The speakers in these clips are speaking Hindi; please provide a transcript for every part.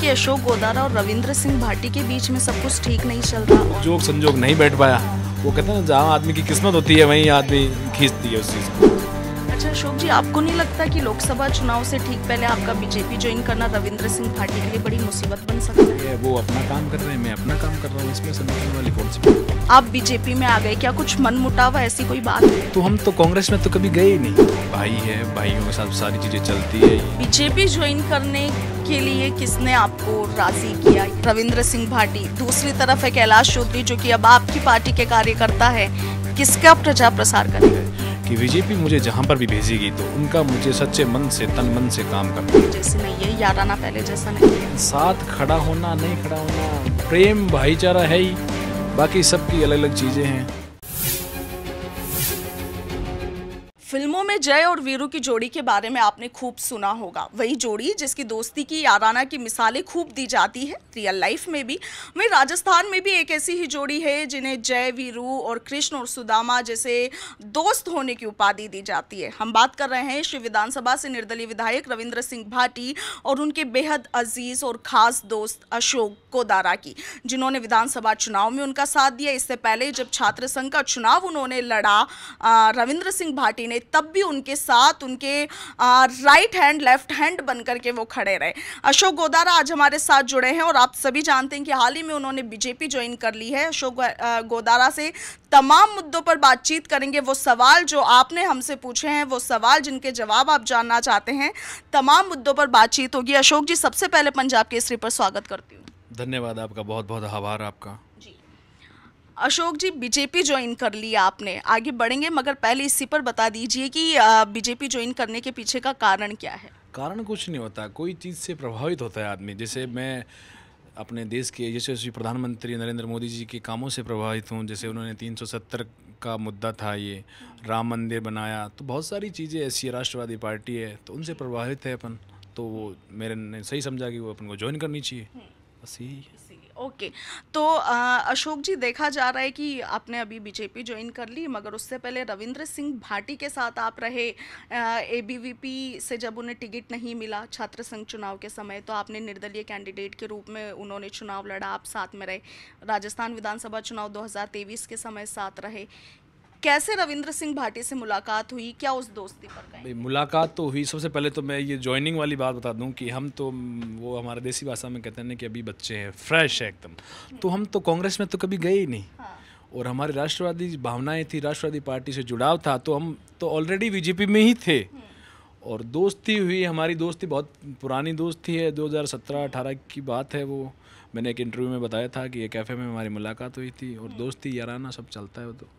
कि अशोक गोदारा और रविंद्र सिंह भाटी के बीच में सब कुछ ठीक नहीं चल रहा। जोग संजोग नहीं बैठ पाया। वो कहते हैं ना, जहाँ आदमी की किस्मत होती है वहीं आदमी खींचती है उस चीज़ को। अच्छा अशोक जी, आपको नहीं लगता कि लोकसभा चुनाव से ठीक पहले आपका बीजेपी ज्वाइन करना रविंद्र सिंह भाटी के लिए बड़ी मुसीबत बन सकता है? वो अपना काम कर रहे हैं, मैं अपना काम कर रहा हूँ, इसमें समझने वाली कौन सी बात? आप बीजेपी में आ गए, क्या कुछ मन मुटाव ऐसी कोई बात है? तो हम तो कांग्रेस में तो कभी गए ही नहीं। भाई है, भाइयों के साथ सारी चीजें चलती है। बीजेपी ज्वाइन करने के लिए किसने आपको राजी किया? रविंद्र सिंह भाटी, दूसरी तरफ है कैलाश चौधरी जो कि अब आपकी पार्टी के कार्यकर्ता है, किसका प्रचार प्रसार करेंगे? कि बीजेपी मुझे जहाँ पर भी भेजेगी तो उनका मुझे सच्चे मन से, तन मन से काम करना है। जैसे नहीं है, याराना पहले जैसा नहीं है। साथ खड़ा होना, नहीं खड़ा होना, प्रेम भाईचारा है ही, बाकी सबकी अलग अलग चीजें हैं। फिल्मों में जय और वीरू की जोड़ी के बारे में आपने खूब सुना होगा। वही जोड़ी जिसकी दोस्ती की, याराना की मिसालें खूब दी जाती है रियल लाइफ में भी। वहीं राजस्थान में भी एक ऐसी ही जोड़ी है जिन्हें जय, वीरू और कृष्ण और सुदामा जैसे दोस्त होने की उपाधि दी जाती है। हम बात कर रहे हैं श्री विधानसभा से निर्दलीय विधायक रविंद्र सिंह भाटी और उनके बेहद अजीज और खास दोस्त अशोक गोदारा की, जिन्होंने विधानसभा चुनाव में उनका साथ दिया। इससे पहले जब छात्र संघ का चुनाव उन्होंने लड़ा रविंद्र सिंह भाटी ने, तब भी उनके साथ उनके राइट हैंड लेफ्ट हैंड बनकर के वो खड़े रहे। अशोक गोदारा आज हमारे साथ जुड़े हैं और आप सभी जानते हैं कि हाल ही में उन्होंने बीजेपी ज्वाइन कर ली है। अशोक गोदारा से तमाम मुद्दों पर बातचीत करेंगे। वो सवाल जो आपने हमसे पूछे हैं, वो सवाल जिनके जवाब आप जानना चाहते हैं, तमाम मुद्दों पर बातचीत होगी। अशोक जी, सबसे पहले पंजाब केसरी पर स्वागत करती हूँ। धन्यवाद आपका, बहुत बहुत आभार आपका जी। अशोक जी, बीजेपी ज्वाइन कर लिया आपने, आगे बढ़ेंगे मगर पहले इसी पर बता दीजिए कि बीजेपी ज्वाइन करने के पीछे का कारण क्या है? कारण कुछ नहीं होता, कोई चीज़ से प्रभावित होता है आदमी। जैसे मैं अपने देश के यशस्वी प्रधानमंत्री नरेंद्र मोदी जी के कामों से प्रभावित हूँ। जैसे उन्होंने 370 का मुद्दा था, ये राम मंदिर बनाया, तो बहुत सारी चीज़ें ऐसी, राष्ट्रवादी पार्टी है तो उनसे प्रभावित है अपन। तो वो मेरे ने सही समझा कि वो अपन को ज्वाइन करनी चाहिए, बस यही। ओके तो अशोक जी, देखा जा रहा है कि आपने अभी बीजेपी ज्वाइन कर ली, मगर उससे पहले रविंद्र सिंह भाटी के साथ आप रहे। एबीवीपी से जब उन्हें टिकट नहीं मिला छात्र संघ चुनाव के समय, तो आपने निर्दलीय कैंडिडेट के रूप में उन्होंने चुनाव लड़ा, आप साथ में रहे। राजस्थान विधानसभा चुनाव 2023 के समय साथ रहे। कैसे रविंद्र सिंह भाटी से मुलाकात हुई, क्या उस दोस्ती पर गए? मुलाकात तो हुई। सबसे पहले तो मैं ये ज्वाइनिंग वाली बात बता दूं कि हम तो, वो हमारे देसी भाषा में कहते हैं कि अभी बच्चे हैं, फ्रेश है एकदम। तो हम तो कांग्रेस में तो कभी गए ही नहीं। और हमारी राष्ट्रवादी भावनाएं थी, राष्ट्रवादी पार्टी से जुड़ाव था, तो हम तो ऑलरेडी बीजेपी में ही थे। और दोस्ती हुई, हमारी दोस्ती बहुत पुरानी दोस्ती है, 2017-18 की बात है। वो मैंने एक इंटरव्यू में बताया था कि एक कैफ़े में हमारी मुलाकात हुई थी, और दोस्ती याराना सब चलता है वो तो।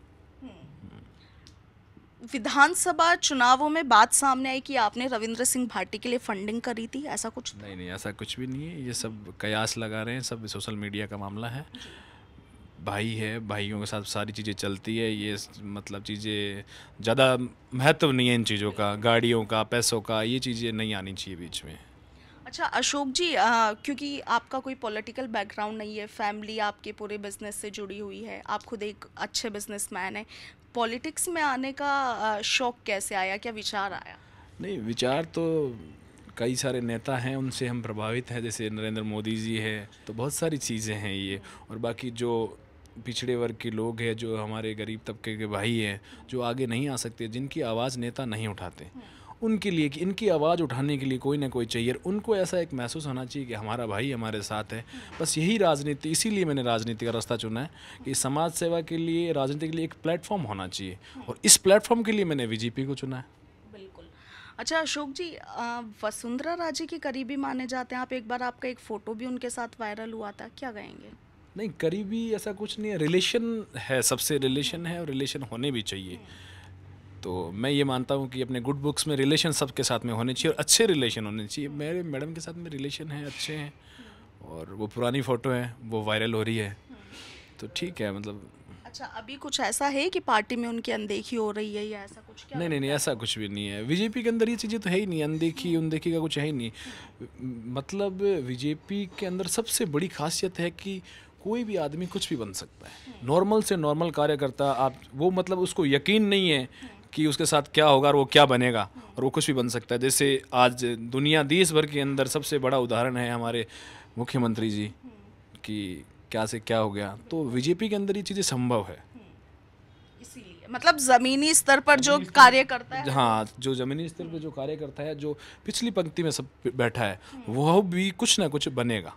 विधानसभा चुनावों में बात सामने आई कि आपने रविंद्र सिंह भाटी के लिए फंडिंग करी थी, ऐसा कुछ? नहीं, ऐसा कुछ भी नहीं है। ये सब कयास लगा रहे हैं, सब सोशल मीडिया का मामला है। भाई है, भाइयों के साथ सारी चीज़ें चलती है। ये मतलब चीज़ें ज़्यादा महत्व नहीं है इन चीज़ों का, गाड़ियों का, पैसों का, ये चीज़ें नहीं आनी चाहिए बीच में। अच्छा अशोक जी, क्योंकि आपका कोई पॉलिटिकल बैकग्राउंड नहीं है, फैमिली आपके पूरे बिजनेस से जुड़ी हुई है, आप खुद एक अच्छे बिजनेसमैन हैं, पॉलिटिक्स में आने का शौक कैसे आया, क्या विचार आया? नहीं, विचार तो कई सारे नेता हैं उनसे हम प्रभावित हैं, जैसे नरेंद्र मोदी जी है, तो बहुत सारी चीज़ें हैं ये। और बाकी जो पिछड़े वर्ग के लोग हैं, जो हमारे गरीब तबके के भाई हैं, जो आगे नहीं आ सकते, जिनकी आवाज़ नेता नहीं उठाते, उनके लिए कि इनकी आवाज़ उठाने के लिए कोई ना कोई चाहिए। उनको ऐसा एक महसूस होना चाहिए कि हमारा भाई हमारे साथ है। बस यही राजनीति, इसीलिए मैंने राजनीति का रास्ता चुना है कि समाज सेवा के लिए, राजनीति के लिए एक प्लेटफॉर्म होना चाहिए, और इस प्लेटफॉर्म के लिए मैंने बीजेपी को चुना है। बिल्कुल। अच्छा अशोक जी, वसुंधरा राजे के करीबी माने जाते हैं आप, एक बार आपका एक फ़ोटो भी उनके साथ वायरल हुआ था, क्या कहेंगे? नहीं, करीबी ऐसा कुछ नहीं है, रिलेशन है, सबसे रिलेशन है और रिलेशन होने भी चाहिए। तो मैं ये मानता हूँ कि अपने गुड बुक्स में रिलेशन सबके साथ में होने चाहिए और अच्छे रिलेशन होने चाहिए। मेरे मैडम के साथ में रिलेशन है, अच्छे हैं, और वो पुरानी फ़ोटो है, वो वायरल हो रही है, तो ठीक है मतलब। अच्छा, अभी कुछ ऐसा है कि पार्टी में उनकी अनदेखी हो रही है या ऐसा कुछ? क्या नहीं, ऐसा कुछ भी नहीं है। बीजेपी के अंदर ये चीज़ें तो है ही नहीं, अनदेखी उनदेखी का कुछ है ही नहीं। मतलब बीजेपी के अंदर सबसे बड़ी खासियत है कि कोई भी आदमी कुछ भी बन सकता है। नॉर्मल से नॉर्मल कार्यकर्ता, आप वो मतलब उसको यकीन नहीं है कि उसके साथ क्या होगा और वो क्या बनेगा, और वो कुछ भी बन सकता है। जैसे आज दुनिया देश भर के अंदर सबसे बड़ा उदाहरण है हमारे मुख्यमंत्री जी कि क्या से क्या हो गया, तो बीजेपी के अंदर ये चीज़ें संभव है। इसीलिए मतलब जमीनी स्तर पर जो कार्य करता है, हाँ, जो ज़मीनी स्तर पे जो कार्य करता है, जो पिछली पंक्ति में सब बैठा है, वह भी कुछ ना कुछ बनेगा।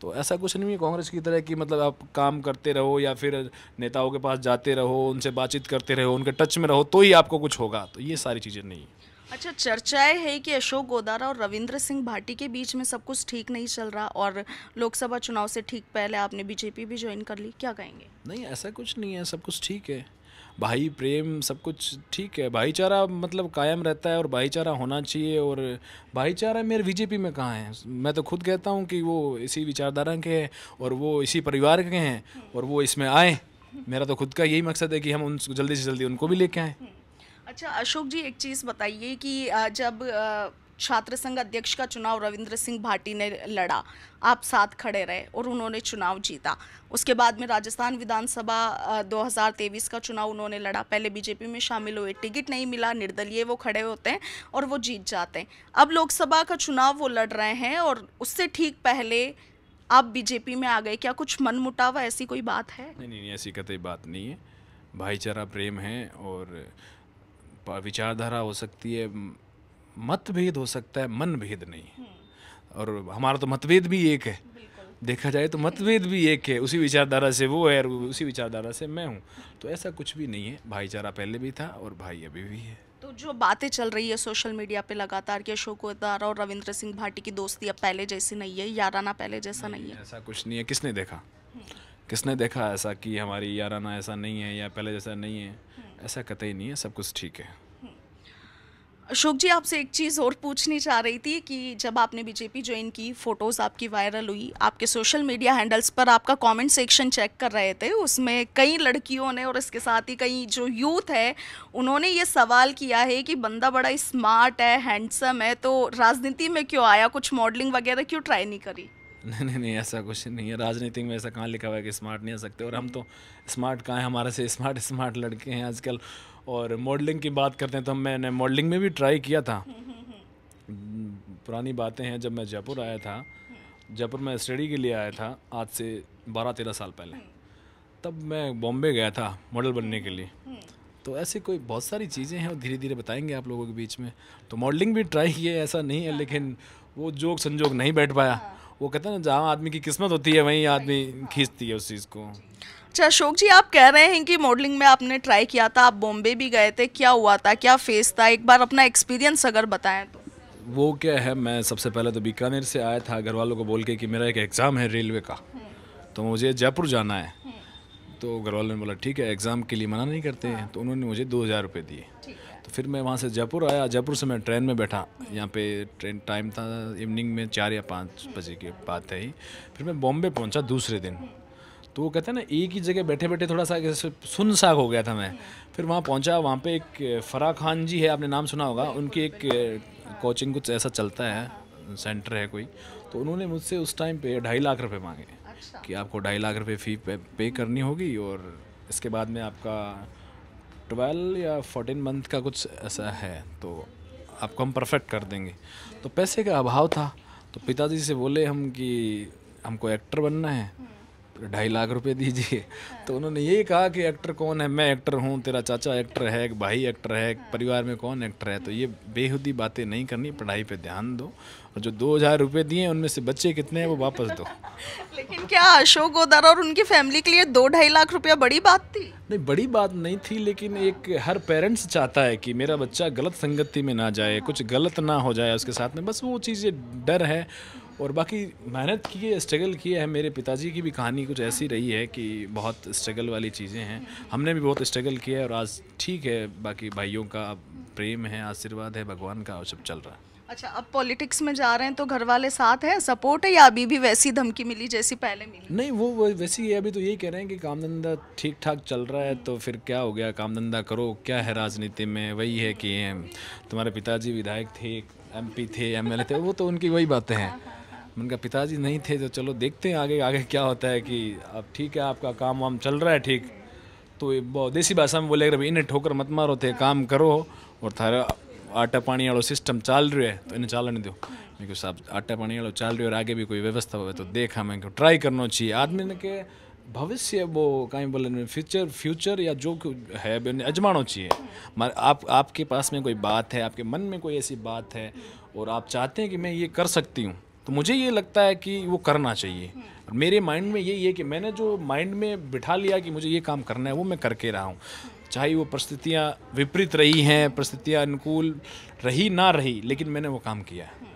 तो ऐसा कुछ नहीं है कांग्रेस की तरह कि मतलब आप काम करते रहो या फिर नेताओं के पास जाते रहो, उनसे बातचीत करते रहो, उनके टच में रहो तो ही आपको कुछ होगा, तो ये सारी चीज़ें नहीं है। अच्छा, चर्चाएं है कि अशोक गोदारा और रविंद्र सिंह भाटी के बीच में सब कुछ ठीक नहीं चल रहा, और लोकसभा चुनाव से ठीक पहले आपने बीजेपी भी ज्वाइन कर ली, क्या कहेंगे? नहीं, ऐसा कुछ नहीं है, सब कुछ ठीक है, भाई प्रेम सब कुछ ठीक है, भाईचारा मतलब कायम रहता है और भाईचारा होना चाहिए। और भाईचारा मेरे बीजेपी में कहाँ है? मैं तो खुद कहता हूँ कि वो इसी विचारधारा के हैं और वो इसी परिवार के हैं और वो इसमें आए। मेरा तो खुद का यही मकसद है कि हम उन जल्दी से जल्दी उनको भी लेके आएँ। अच्छा अशोक जी, एक चीज़ बताइए कि जब छात्र संघ अध्यक्ष का चुनाव रविंद्र सिंह भाटी ने लड़ा, आप साथ खड़े रहे और उन्होंने चुनाव जीता। उसके बाद में राजस्थान विधानसभा 2023 का चुनाव उन्होंने लड़ा, पहले बीजेपी में शामिल हुए, टिकट नहीं मिला, निर्दलीय वो खड़े होते हैं और वो जीत जाते हैं। अब लोकसभा का चुनाव वो लड़ रहे हैं और उससे ठीक पहले आप बीजेपी में आ गए, क्या कुछ मनमुटाव, ऐसी कोई बात है? नहीं, ऐसी कतई बात नहीं है। भाईचारा प्रेम है और विचारधारा हो सकती है, मतभेद हो सकता है, मन भेद नहीं। और हमारा तो मतभेद भी एक है, देखा जाए तो मतभेद भी एक है, उसी विचारधारा से वो है और उसी विचारधारा से मैं हूँ, तो ऐसा कुछ भी नहीं है। भाईचारा पहले भी था और भाई अभी भी है। तो जो बातें चल रही है सोशल मीडिया पे लगातार कि अशोक गोदारा और रविंद्र सिंह भाटी की दोस्ती अब पहले जैसी नहीं है, याराना पहले जैसा नहीं है, ऐसा कुछ नहीं है। किसने देखा? किसने देखा ऐसा कि हमारी याराना ऐसा नहीं है या पहले जैसा नहीं है? ऐसा कतई नहीं है, सब कुछ ठीक है। अशोक जी, आपसे एक चीज़ और पूछनी चाह रही थी कि जब आपने बीजेपी ज्वाइन की, फ़ोटोज़ आपकी वायरल हुई, आपके सोशल मीडिया हैंडल्स पर आपका कमेंट सेक्शन चेक कर रहे थे, उसमें कई लड़कियों ने और इसके साथ ही कई जो यूथ है उन्होंने ये सवाल किया है कि बंदा बड़ा स्मार्ट है, हैंडसम है, तो राजनीति में क्यों आया, कुछ मॉडलिंग वगैरह क्यों ट्राई नहीं करी? नहीं, ऐसा कुछ नहीं है। राजनीति में ऐसा कहाँ लिखा हुआ है कि स्मार्ट नहीं आ सकते, और हम तो स्मार्ट कहाँ हैं, हमारे से स्मार्ट लड़के हैं आजकल। और मॉडलिंग की बात करते हैं तो मैंने मॉडलिंग में भी ट्राई किया था। पुरानी बातें हैं, जब मैं जयपुर आया था, जयपुर में स्टडी के लिए आया था आज से 12-13 साल पहले, तब मैं बॉम्बे गया था मॉडल बनने के लिए। तो ऐसे कोई बहुत सारी चीज़ें हैं और धीरे धीरे बताएंगे आप लोगों के बीच में। तो मॉडलिंग भी ट्राई की है, ऐसा नहीं है, लेकिन वो जोक संजोग नहीं बैठ पाया। वो कहते हैं ना, जहाँ आदमी की किस्मत होती है वहीं आदमी खींचती है उस चीज़ को। अच्छा अशोक जी, आप कह रहे हैं कि मॉडलिंग में आपने ट्राई किया था, आप बॉम्बे भी गए थे, क्या हुआ था, क्या फेस था, एक बार अपना एक्सपीरियंस अगर बताएं तो। वो क्या है, मैं सबसे पहले तो बीकानेर से आया था घर वालों को बोल के कि मेरा एक एग्ज़ाम है रेलवे का, तो मुझे जयपुर जाना है। तो घर वालों ने बोला ठीक है, एग्ज़ाम के लिए मना नहीं करते हैं, तो उन्होंने मुझे 2000 रुपये दिए। तो फिर मैं वहाँ से जयपुर आया, जयपुर से मैं ट्रेन में बैठा, यहाँ पे ट्रेन टाइम था इवनिंग में 4 या 5 बजे की बात है ही। फिर मैं बॉम्बे पहुँचा दूसरे दिन। तो वो कहते हैं ना, एक ही जगह बैठे बैठे थोड़ा सा सुन सा हो गया था मैं। फिर वहाँ पहुँचा, वहाँ पे एक फ़राह खान जी है, आपने नाम सुना होगा, उनकी एक कोचिंग कुछ ऐसा चलता है, सेंटर है कोई। तो उन्होंने मुझसे उस टाइम पे 2.5 लाख रुपए मांगे कि आपको 2.5 लाख रुपए फ़ी पे करनी होगी और इसके बाद में आपका 12 या 14 मंथ का कुछ ऐसा है, तो आपको हम परफेक्ट कर देंगे। तो पैसे का अभाव था, तो पिताजी से बोले हम कि हमको एक्टर बनना है, 2.5 लाख रुपए दीजिए। तो उन्होंने यही कहा कि एक्टर कौन है, मैं एक्टर हूँ, तेरा चाचा एक्टर है, एक भाई एक्टर है, परिवार में कौन एक्टर है। तो ये बेहुदी बातें नहीं करनी, पढ़ाई पे ध्यान दो, और जो 2000 रुपये दिए उनमें से बच्चे कितने हैं वो वापस दो। लेकिन क्या अशोक गोदारा और उनकी फैमिली के लिए 2-2.5 लाख रुपया बड़ी बात थी? नहीं, बड़ी बात नहीं थी, लेकिन एक हर पेरेंट्स चाहता है कि मेरा बच्चा गलत संगति में ना जाए, कुछ गलत ना हो जाए उसके साथ में, बस वो चीज़ें डर है। और बाकी मेहनत की है, स्ट्रगल किया है। मेरे पिताजी की भी कहानी कुछ ऐसी रही है कि बहुत स्ट्रगल वाली चीज़ें हैं, हमने भी बहुत स्ट्रगल किया है और आज ठीक है। बाकी भाइयों का प्रेम है, आशीर्वाद है भगवान का, और सब चल रहा है। अच्छा, अब पॉलिटिक्स में जा रहे हैं तो घर वाले साथ है, सपोर्ट है, या अभी भी वैसी धमकी मिली जैसी पहले मिली? नहीं, वो वैसे ही है। अभी तो यही कह रहे हैं कि काम धंधा ठीक ठाक चल रहा है, तो फिर क्या हो गया, काम धंधा करो, क्या है राजनीति में। वही है कि तुम्हारे पिताजी विधायक थे, MP थे, MLA थे, वो तो उनकी वही बातें हैं। उनका पिताजी नहीं थे, तो चलो देखते हैं आगे आगे क्या होता है। कि अब ठीक है, आपका काम वाम चल रहा है ठीक, तो देसी भाषा में बोलेगा भाई, इन्हें ठोकर मत मारो थे, काम करो और थारा आटा पानी वालों सिस्टम चाल रहे है तो इन्हें चालने दो। मैं को साहब आटा पानी वालों चाल रहे और आगे भी कोई व्यवस्था हो तो देखा मैं को ट्राई करना चाहिए आदमी ने के भविष्य वो कहीं बोले फ्यूचर या जो है अजमाना चाहिए। आपके पास में कोई बात है, आपके मन में कोई ऐसी बात है और आप चाहते हैं कि मैं ये कर सकती हूँ, तो मुझे ये लगता है कि वो करना चाहिए। मेरे माइंड में यही है कि मैंने जो माइंड में बिठा लिया कि मुझे ये काम करना है वो मैं करके रहा हूँ, चाहे वो परिस्थितियाँ विपरीत रही हैं, परिस्थितियाँ अनुकूल रही ना रही, लेकिन मैंने वो काम किया है।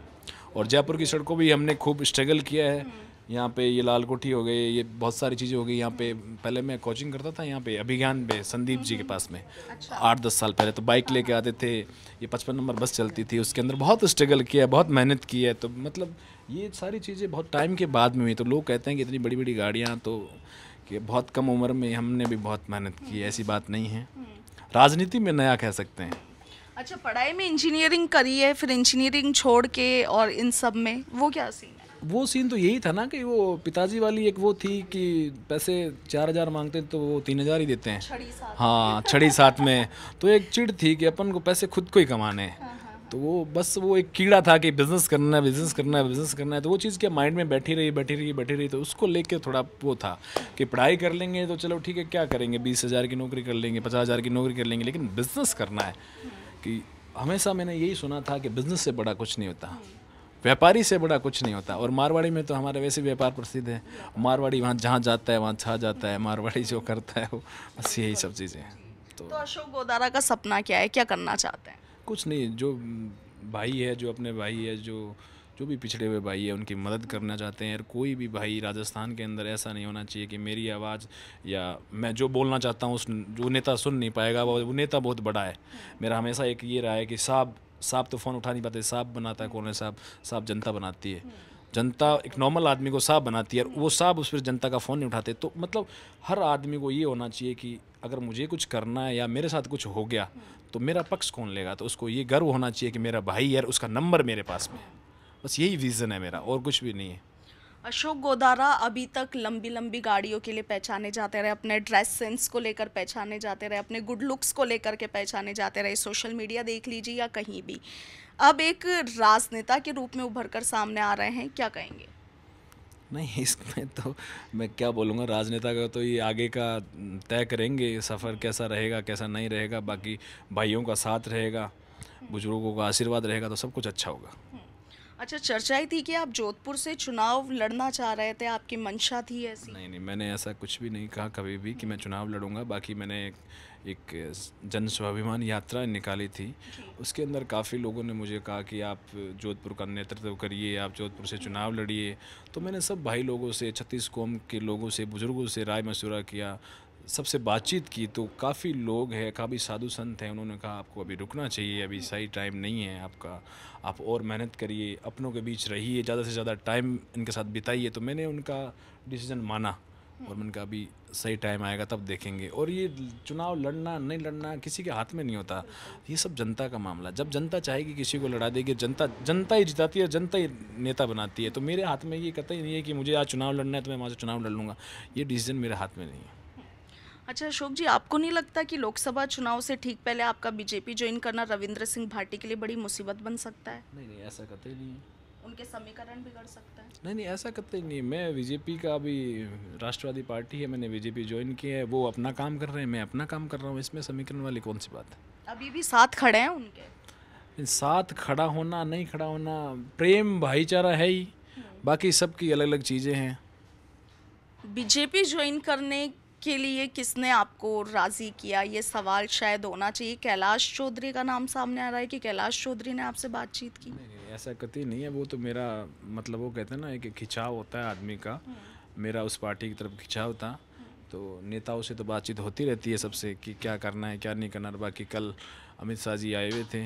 और जयपुर की सड़कों भी हमने खूब स्ट्रगल किया है। यहाँ पे ये लाल कोठी हो गई, ये बहुत सारी चीज़ें हो गई। यहाँ पे पहले मैं कोचिंग करता था यहाँ पे अभिज्ञान पे संदीप जी के पास में। अच्छा। 8-10 साल पहले तो बाइक लेके आते थे, ये 55 नंबर बस चलती थी, उसके अंदर बहुत स्ट्रगल किया, बहुत मेहनत की है। तो मतलब ये सारी चीज़ें बहुत टाइम के बाद में हुई। तो लोग कहते हैं कि इतनी बड़ी बड़ी गाड़ियाँ तो कि बहुत कम उम्र में हमने भी बहुत मेहनत की है, ऐसी बात नहीं है। राजनीति में नया कह सकते हैं। अच्छा, पढ़ाई में इंजीनियरिंग करी है, फिर इंजीनियरिंग छोड़ के और इन सब में वो क्या सीन है? वो सीन तो यही था ना कि वो पिताजी वाली एक वो थी कि पैसे 4,000 मांगते तो वो 3,000 ही देते हैं। हाँ, छड़ी साथ में। तो एक चिढ़ थी कि अपन को पैसे खुद को ही कमाने हैं। तो वो बस वो एक कीड़ा था कि बिज़नेस करना है, बिज़नेस करना है, बिज़नेस करना है। तो वो चीज़ के माइंड में बैठी रही। तो उसको लेके थोड़ा वो था कि पढ़ाई कर लेंगे तो चलो ठीक है, क्या करेंगे, 20,000 की नौकरी कर लेंगे, 50,000 की नौकरी कर लेंगे, लेकिन बिज़नेस करना है। कि हमेशा मैंने यही सुना था कि बिज़नेस से बड़ा कुछ नहीं होता, व्यापारी से बड़ा कुछ नहीं होता। और मारवाड़ी में तो हमारे वैसे व्यापार प्रसिद्ध है। मारवाड़ी वहाँ जहाँ जाता है वहाँ छा जाता है। मारवाड़ी जो करता है वो बस यही सब चीज़ें हैं। तो अशोक गोदारा का सपना क्या है, क्या करना चाहते हैं? कुछ नहीं, जो भाई है, जो अपने भाई है, जो भी पिछड़े हुए भाई है, उनकी मदद करना चाहते हैं। और कोई भी भाई राजस्थान के अंदर ऐसा नहीं होना चाहिए कि मेरी आवाज़ या मैं जो बोलना चाहता हूँ उस जो नेता सुन नहीं पाएगा। वो नेता बहुत बड़ा है। मेरा हमेशा एक ये रहा है कि साहब तो फ़ोन उठा नहीं पाते, साहब बनाता है कौन है? साहब जनता बनाती है। जनता एक नॉर्मल आदमी को साहब बनाती है और वो साहब उस पर जनता का फ़ोन नहीं उठाते। तो मतलब हर आदमी को ये होना चाहिए कि अगर मुझे कुछ करना है या मेरे साथ कुछ हो गया तो मेरा पक्ष कौन लेगा। तो उसको ये गर्व होना चाहिए कि मेरा भाई है, उसका नंबर मेरे पास में है। बस यही विज़न है मेरा, और कुछ भी नहीं है। अशोक गोदारा अभी तक लंबी लंबी गाड़ियों के लिए पहचाने जाते रहे, अपने ड्रेस सेंस को लेकर पहचाने जाते रहे, अपने गुड लुक्स को लेकर के पहचाने जाते रहे, सोशल मीडिया देख लीजिए या कहीं भी। अब एक राजनेता के रूप में उभर कर सामने आ रहे हैं, क्या कहेंगे? नहीं, इसमें तो मैं क्या बोलूँगा, राजनेता का तो ये आगे का तय करेंगे, सफ़र कैसा रहेगा कैसा नहीं रहेगा। बाकी भाइयों का साथ रहेगा, बुजुर्गों का आशीर्वाद रहेगा तो सब कुछ अच्छा होगा। अच्छा, चर्चाएं थी कि आप जोधपुर से चुनाव लड़ना चाह रहे थे, आपकी मंशा थी ऐसी? नहीं, मैंने ऐसा कुछ भी नहीं कहा कभी भी कि मैं चुनाव लड़ूंगा। बाकी मैंने एक जन स्वाभिमान यात्रा निकाली थी, उसके अंदर काफ़ी लोगों ने मुझे कहा कि आप जोधपुर का नेतृत्व करिए, आप जोधपुर से चुनाव लड़िए। तो मैंने सब भाई लोगों से, 36 कौम के लोगों से, बुज़ुर्गों से राय मशवरा किया, सबसे बातचीत की। तो काफ़ी लोग हैं, काफ़ी साधु संत हैं, उन्होंने कहा आपको अभी रुकना चाहिए, अभी सही टाइम नहीं है आपका, आप और मेहनत करिए, अपनों के बीच रहिए, ज़्यादा से ज़्यादा टाइम इनके साथ बिताइए। तो मैंने उनका डिसीजन माना और मैंने कहा अभी सही टाइम आएगा तब देखेंगे। और ये चुनाव लड़ना नहीं लड़ना किसी के हाथ में नहीं होता, ये सब जनता का मामला। जब जनता चाहेगी किसी को लड़ा देगी, जनता ही जिताती है, जनता ही नेता बनाती है। तो मेरे हाथ में ये कतई नहीं है कि मुझे आज चुनाव लड़ना है तो मैं वहाँ से चुनाव लड़ लूँगा, ये डिसीजन मेरे हाथ में नहीं है। अच्छा अशोक जी, आपको नहीं लगता कि लोकसभा चुनाव से ठीक पहले आपका बीजेपी ज्वाइन करना रविंद्र सिंह भाटी के लिए बड़ी मुसीबत बन सकता है? नहीं, ऐसा कतई नहीं है। उनके समीकरण बिगड़ सकता है? नहीं, ऐसा कतई नहीं। मैं बीजेपी का, अभी राष्ट्रवादी पार्टी है, मैंने बीजेपी ज्वाइन किया है, वो अपना काम कर रहे हैं, मैं अपना काम कर रहा हूँ, इसमें समीकरण वाली कौन सी बात है? अभी भी साथ खड़े हैं उनके? साथ खड़ा होना नहीं खड़ा होना, प्रेम भाईचारा है ही, बाकी सबकी अलग अलग चीज़ें हैं। बीजेपी ज्वाइन करने के लिए किसने आपको राजी किया, ये सवाल शायद होना चाहिए। कैलाश चौधरी का नाम सामने आ रहा है कि कैलाश चौधरी ने आपसे बातचीत की? नहीं, ऐसा कतई नहीं है। वो तो मेरा मतलब वो कहते हैं ना, एक खिंचाव होता है आदमी का, मेरा उस पार्टी की तरफ खिंचाव था। तो नेताओं से तो बातचीत होती रहती है सबसे कि क्या करना है क्या नहीं करना। बाकी कल अमित शाह जी आए हुए थे,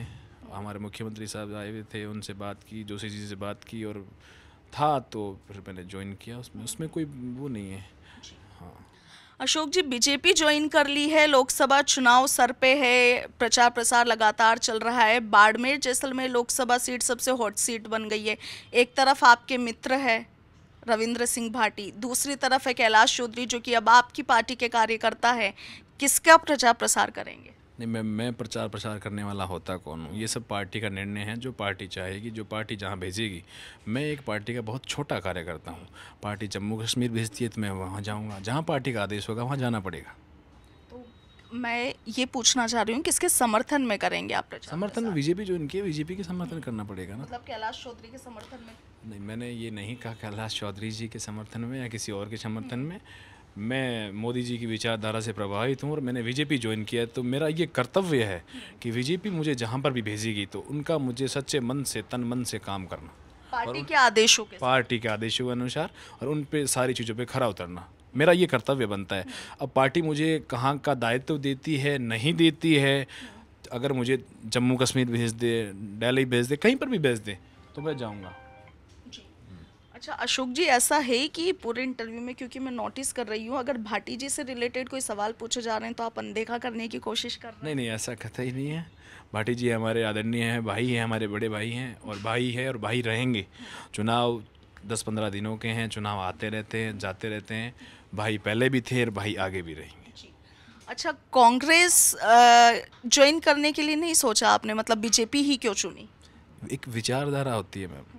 हमारे मुख्यमंत्री साहब आए हुए थे, उनसे बात की, जोशी जी से बात की और था, तो फिर मैंने ज्वाइन किया। उसमें कोई वो नहीं है। हाँ अशोक जी, बीजेपी ज्वाइन कर ली है, लोकसभा चुनाव सर पे है, प्रचार प्रसार लगातार चल रहा है। बाड़मेर जैसलमेर लोकसभा सीट सबसे हॉट सीट बन गई है। एक तरफ आपके मित्र है रविंद्र सिंह भाटी, दूसरी तरफ है कैलाश चौधरी जो कि अब आपकी पार्टी के कार्यकर्ता है। किसका प्रचार प्रसार करेंगे? नहीं, मैं प्रचार प्रसार करने वाला होता कौन हूँ? ये सब पार्टी का निर्णय है, जो पार्टी चाहेगी, जो पार्टी जहाँ भेजेगी। मैं एक पार्टी का बहुत छोटा कार्यकर्ता हूँ। पार्टी जम्मू कश्मीर भेजती है तो मैं वहाँ जाऊँगा, जहाँ पार्टी का आदेश होगा वहाँ जाना पड़ेगा। तो मैं ये पूछना चाह रही हूँ किसके समर्थन में करेंगे आप प्रचार समर्थन प्रसार? बीजेपी जो इनकी है, बीजेपी के समर्थन करना पड़ेगा ना। मतलब कैलाश चौधरी के समर्थन में? नहीं, मैंने ये नहीं कहा कैलाश चौधरी जी के समर्थन में या किसी और के समर्थन में। मैं मोदी जी की विचारधारा से प्रभावित हूँ और मैंने बीजेपी ज्वाइन किया है, तो मेरा ये कर्तव्य है कि बीजेपी मुझे जहाँ पर भी भेजेगी तो उनका मुझे सच्चे मन से, तन मन से काम करना, पार्टी के आदेशों के साथ। पार्टी के आदेशों के अनुसार, और उन पे सारी चीज़ों पे खरा उतरना मेरा ये कर्तव्य बनता है। अब पार्टी मुझे कहाँ का दायित्व देती है, नहीं देती है, अगर मुझे जम्मू कश्मीर भेज दे, दिल्ली भेज दे, कहीं पर भी भेज दे तो मैं जाऊँगा। अच्छा अशोक जी, ऐसा है कि पूरे इंटरव्यू में, क्योंकि मैं नोटिस कर रही हूँ, अगर भाटी जी से रिलेटेड कोई सवाल पूछे जा रहे हैं तो आप अनदेखा करने की कोशिश कर रहे हैं। नहीं नहीं, ऐसा कतई नहीं है। भाटी जी हमारे आदरणीय हैं, भाई हैं, हमारे बड़े भाई हैं, और भाई है और भाई रहेंगे। चुनाव 10-15 दिनों के हैं, चुनाव आते रहते हैं, जाते रहते हैं। भाई पहले भी थे और भाई आगे भी रहेंगे। अच्छा, कांग्रेस ज्वाइन करने के लिए नहीं सोचा आपने, मतलब बीजेपी ही क्यों चुनी? एक विचारधारा होती है मैम,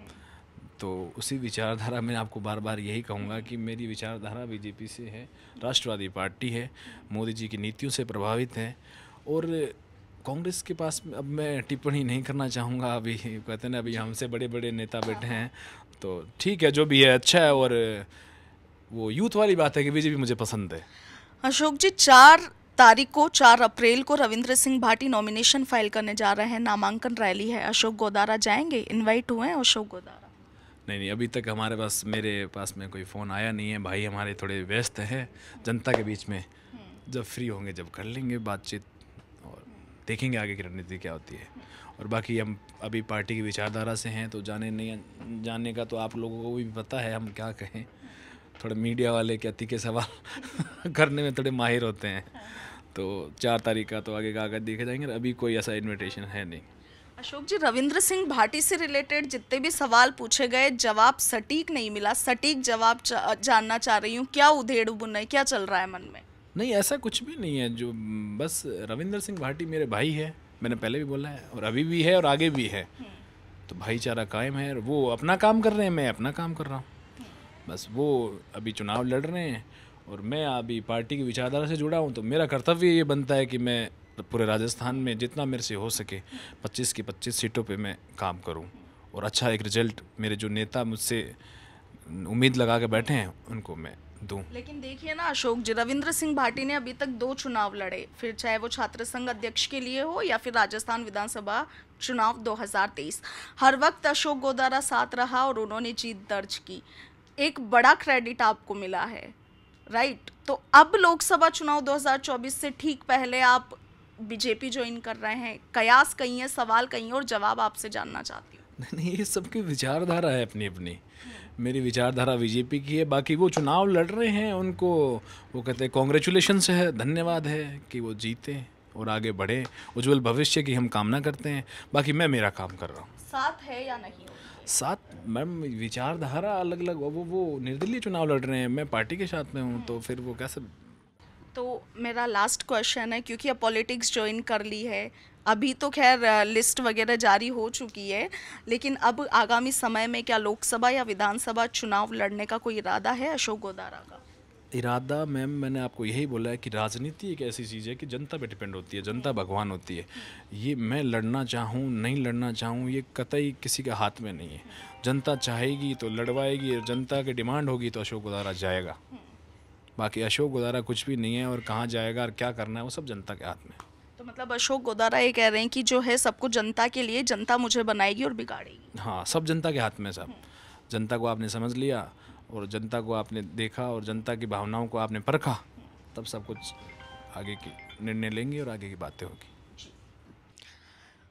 तो उसी विचारधारा में आपको बार बार यही कहूँगा कि मेरी विचारधारा बीजेपी से है, राष्ट्रवादी पार्टी है, मोदी जी की नीतियों से प्रभावित है। और कांग्रेस के पास अब मैं टिप्पणी नहीं करना चाहूँगा। अभी कहते हैं ना, अभी हमसे बड़े बड़े नेता बैठे हैं, तो ठीक है, जो भी है अच्छा है। और वो यूथ वाली बात है कि बीजेपी मुझे पसंद है। अशोक जी, 4 अप्रैल को रविंद्र सिंह भाटी नॉमिनेशन फाइल करने जा रहे हैं, नामांकन रैली है। अशोक गोदारा जाएंगे? इनवाइट हुए हैं अशोक गोदारा? नहीं, अभी तक मेरे पास में कोई फ़ोन आया नहीं है। भाई हमारे थोड़े व्यस्त हैं जनता के बीच में, जब फ्री होंगे जब कर लेंगे बातचीत और देखेंगे आगे की रणनीति क्या होती है। और बाकी हम अभी पार्टी की विचारधारा से हैं, तो जानने का तो आप लोगों को भी पता है। हम क्या कहें, थोड़े मीडिया वाले क्या तीखे सवाल करने में थोड़े माहिर होते हैं। तो 4 तारीख का तो आगे का आगे देखे जाएंगे। अभी कोई ऐसा इन्विटेशन है नहीं। अशोक जी, रविंद्र सिंह भाटी से रिलेटेड जितने भी सवाल पूछे गए, जवाब सटीक नहीं मिला। सटीक जवाब जानना चाह रही हूँ, क्या उधेड़ बुन है, क्या चल रहा है मन में? नहीं, ऐसा कुछ भी नहीं है। जो बस रविंद्र सिंह भाटी मेरे भाई है, मैंने पहले भी बोला है, और अभी भी है और आगे भी है। तो भाईचारा कायम है। वो अपना काम कर रहे हैं, मैं अपना काम कर रहा हूँ। बस वो अभी चुनाव लड़ रहे हैं और मैं अभी पार्टी की विचारधारा से जुड़ा हूँ, तो मेरा कर्तव्य ये बनता है कि मैं पूरे राजस्थान में जितना मेरे से हो सके 25 की 25 सीटों पे मैं काम करूं और अच्छा एक रिजल्ट मेरे जो नेता मुझसे उम्मीद लगा के बैठे हैं उनको मैं दूं। लेकिन देखिए ना अशोक जी, रविंद्र सिंह भाटी ने अभी तक 2 चुनाव लड़े, फिर चाहे वो छात्र संघ अध्यक्ष के लिए हो या फिर राजस्थान विधानसभा चुनाव 2023, हर वक्त अशोक गोदारा साथ रहा और उन्होंने जीत दर्ज की। एक बड़ा क्रेडिट आपको मिला है, राइट? तो अब लोकसभा चुनाव 2024 से ठीक पहले आप बीजेपी ज्वाइन कर रहे हैं। कयास कहीं है, सवाल कहीं है, और जवाब आपसे जानना चाहती हूँ। नहीं, ये सबकी विचारधारा है अपनी अपनी। मेरी विचारधारा बीजेपी की है। बाकी वो चुनाव लड़ रहे हैं, उनको वो कहते हैं कॉन्ग्रेचुलेशंस है, धन्यवाद है कि वो जीते और आगे बढ़े, उज्जवल भविष्य की हम कामना करते हैं। बाकी मैं मेरा काम कर रहा हूँ। साथ है या नहीं? साथ मैम, विचारधारा अलग अलग। वो निर्दलीय चुनाव लड़ रहे हैं, मैं पार्टी के साथ में हूँ, तो फिर वो कैसे? तो मेरा लास्ट क्वेश्चन है, क्योंकि अब पॉलिटिक्स ज्वाइन कर ली है, अभी तो खैर लिस्ट वगैरह जारी हो चुकी है, लेकिन अब आगामी समय में क्या लोकसभा या विधानसभा चुनाव लड़ने का कोई इरादा है अशोक गोदारा का? इरादा मैम, मैंने आपको यही बोला है कि राजनीति एक ऐसी चीज़ है कि जनता पे डिपेंड होती है, जनता भगवान होती है। ये मैं लड़ना चाहूँ नहीं लड़ना चाहूँ, ये कतई किसी के हाथ में नहीं है। जनता चाहेगी तो लड़वाएगी, और जनता की डिमांड होगी तो अशोक गोदारा जाएगा। बाकी अशोक गोदारा कुछ भी नहीं है, और कहाँ जाएगा और क्या करना है वो सब जनता के हाथ में। तो मतलब अशोक गोदारा ये कह रहे हैं कि जो है सब कुछ जनता के लिए, जनता मुझे बनाएगी और बिगाड़ेगी। हाँ, सब जनता के हाथ में। सब जनता को आपने समझ लिया और जनता को आपने देखा और जनता की भावनाओं को आपने परखा, तब सब कुछ आगे की निर्णय लेंगे और आगे की बातें होगी।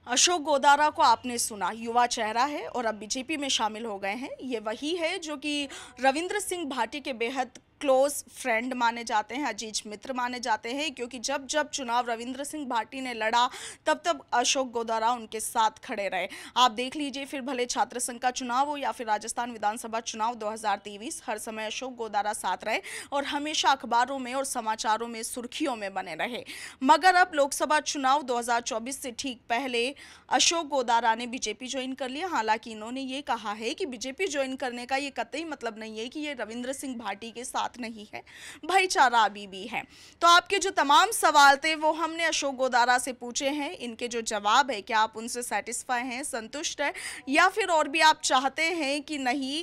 अशोक गोदारा को आपने सुना, युवा चेहरा है और अब बीजेपी में शामिल हो गए हैं। ये वही है जो कि रविंद्र सिंह भाटी के बेहद क्लोज फ्रेंड माने जाते हैं, अजीज मित्र माने जाते हैं, क्योंकि जब जब चुनाव रविंद्र सिंह भाटी ने लड़ा तब तब अशोक गोदारा उनके साथ खड़े रहे। आप देख लीजिए, फिर भले छात्र संघ का चुनाव हो या फिर राजस्थान विधानसभा चुनाव 2023, हर समय अशोक गोदारा साथ रहे और हमेशा अखबारों में और समाचारों में सुर्खियों में बने रहे। मगर अब लोकसभा चुनाव 2024 से ठीक पहले अशोक गोदारा ने बीजेपी ज्वाइन कर लिया। हालांकि इन्होंने ये कहा है कि बीजेपी ज्वाइन करने का ये कतई मतलब नहीं है कि ये रविंद्र सिंह भाटी के साथ नहीं है, भाईचारा अभी भी है। तो आपके जो तमाम सवाल थे वो हमने अशोक गोदारा से पूछे हैं। इनके जो जवाब है, क्या आप उनसे सेटिस्फाई हैं, संतुष्ट हैं, या फिर और भी आप चाहते हैं कि नहीं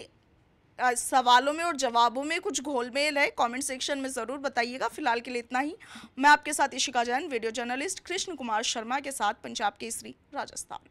सवालों में और जवाबों में कुछ घोलमेल है? कमेंट सेक्शन में ज़रूर बताइएगा। फिलहाल के लिए इतना ही। मैं आपके साथ इशिका जैन, वीडियो जर्नलिस्ट कृष्ण कुमार शर्मा के साथ, पंजाब केसरी, राजस्थान।